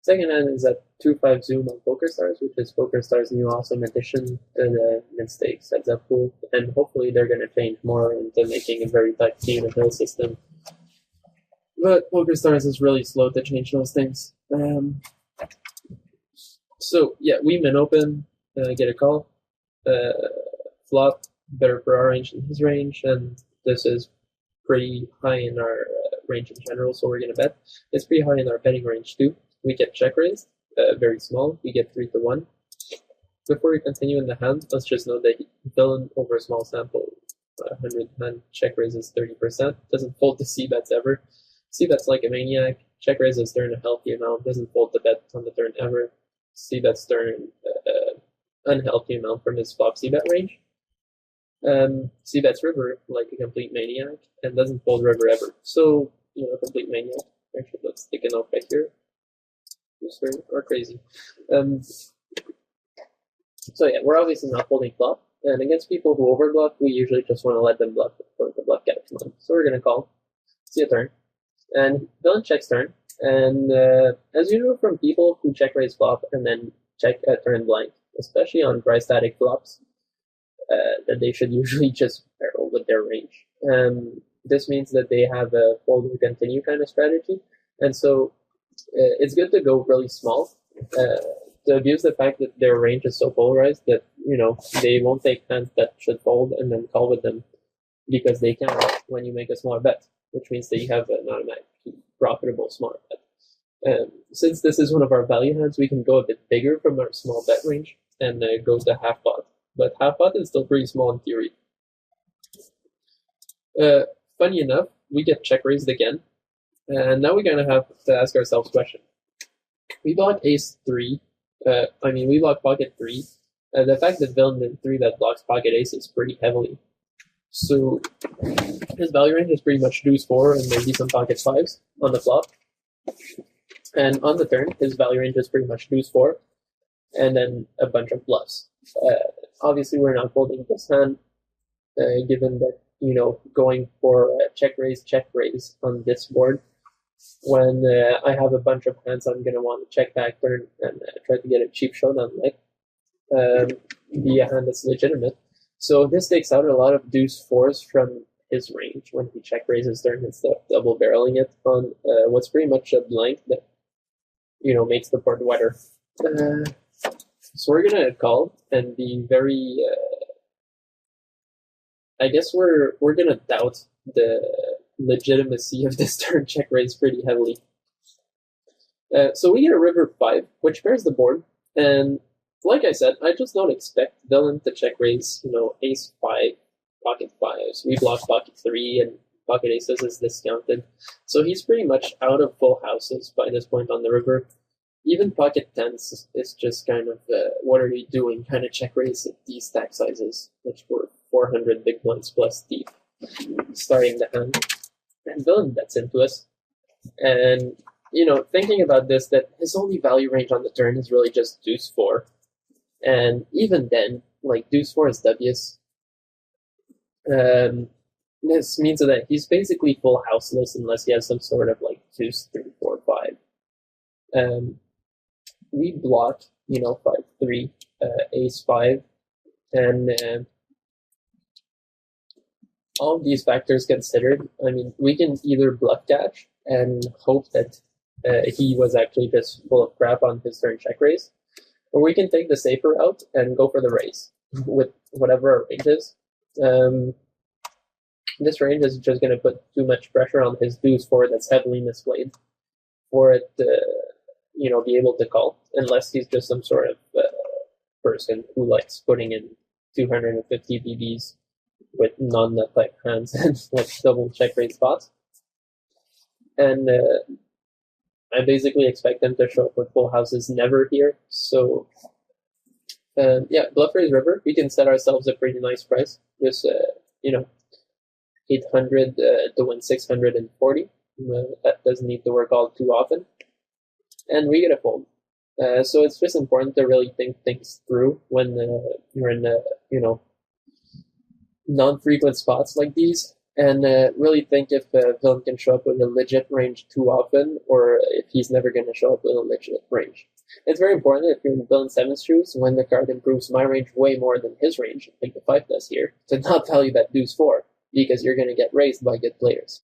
Second hand is at 2-5 zoom on PokerStars, which is PokerStars' new awesome addition to the mid-stakes heads up pool, and hopefully they're going to change more into making a very tight team and hill system. But PokerStars is really slow to change those things. So yeah, we min open, get a call, flop, better for our range than his range, and this is pretty high in our range in general, so we're going to bet. It's pretty high in our betting range too. We get check raised, very small. We get 3-1. Before we continue in the hand, let's just note that villain over a small sample, 100 hand check raises 30%. Doesn't fold to c-bets ever. C-bets like a maniac. Check raises turn a healthy amount. Doesn't fold to bet on the turn ever. C-bets turn unhealthy amount from his flop c-bet range. C-bets river like a complete maniac and doesn't fold river ever. So, complete maniac. Actually, let's take a note right here. Or crazy. So yeah, we're obviously not folding flop, and against people who overbluff, we usually just want to let them bluff for the bluff catch on. So we're gonna call, see a turn, and villain checks turn, and as usual from people who check raise flop and then check turn blind, especially on dry static flops, that they should usually just barrel with their range. This means that they have a fold and continue kind of strategy, and so it's good to go really small to abuse the fact that their range is so polarized that they won't take hands that should fold and then call with them because they can when you make a smaller bet, which means that you have an automatically profitable smaller bet. Since this is one of our value hands, we can go a bit bigger from our small bet range and go to half pot, but half pot is still pretty small in theory. Funny enough, we get check raised again. And now we're going to have to ask ourselves a question. We block ace 3. We block pocket 3. The fact that villain in 3 that blocks pocket aces pretty heavily. So his value range is pretty much deuce 4 and maybe some pocket 5s on the flop. And on the turn, his value range is pretty much deuce 4 and then a bunch of bluffs. Obviously, we're not folding this hand, given that, going for check raise on this board. When I have a bunch of hands, I'm going to want to check back turn and try to get a cheap showdown leg via hand that's legitimate. So this takes out a lot of deuce 4s from his range when he check raises turn instead of double barreling it on what's pretty much a blank that makes the board wetter. So we're going to call and be very. I guess we're going to doubt the legitimacy of this turn check raise pretty heavily. So we get a river 5, which pairs the board, and like I said, I just don't expect villain to check raise, ace 5, pocket 5s. We block pocket 3, and pocket aces is discounted. So he's pretty much out of full houses by this point on the river. Even pocket 10s is just kind of, what are you doing, kind of check raise at these stack sizes, which were 400 big blinds plus deep, starting the hand. And villain bets into us. And, thinking about this, that his only value range on the turn is really just deuce 4. And even then, deuce 4 is W's. This means that he's basically full houseless unless he has some sort of deuce 3, 4, 5. We block, 5, 3, ace 5, and all of these factors considered, we can either bluff catch and hope that he was actually just full of crap on his turn check raise, or we can take the safer route and go for the raise with whatever our range is. This range is just going to put too much pressure on his deuce 4 that's heavily misplayed for it to, be able to call, unless he's just some sort of person who likes putting in 250 BBs with non-nut type hands and double check raise spots. And I basically expect them to show up with full houses never here. So bluff raise river, we can set ourselves a pretty nice price. Just 800 to win 640. That doesn't need to work all too often. And we get a fold. So it's just important to really think things through when you're in non-frequent spots like these. and really think if the villain can show up with a legit range too often, or if he's never going to show up with a legit range. It's very important if you're in villain 7's shoes, when the card improves my range way more than his range, like the 5 does here, to not value that deuce 4, because you're going to get raised by good players.